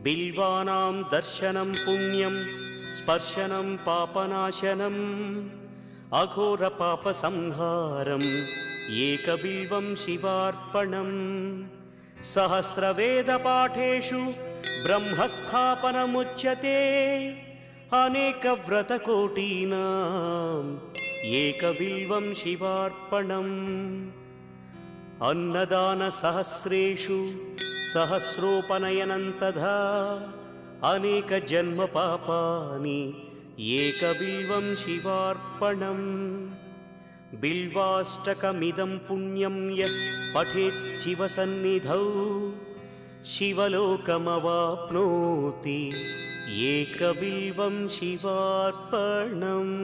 बिल्वानां दर्शनं पुण्यं स्पर्शनं पापनाशनम् अघोरपापसंहारम् एकबिल्वं शिवार्पणम् सहस्रवेदपाठेषु ब्रह्मस्थापनमुच्यते अनेकव्रतकोटीनाम् एकबिल्वं शिवार्पणम् अन्नदानसहस्रेषु सहस्रोपनयनं तथा अनेकजन्मपापानि एकबिल्वं शिवार्पणम् बिल्वाष्टकमिदं पुण्यं यः पठेत् शिवसन्निधौ शिवलोकमवाप्नोति एकबिल्वं शिवार्पणम्।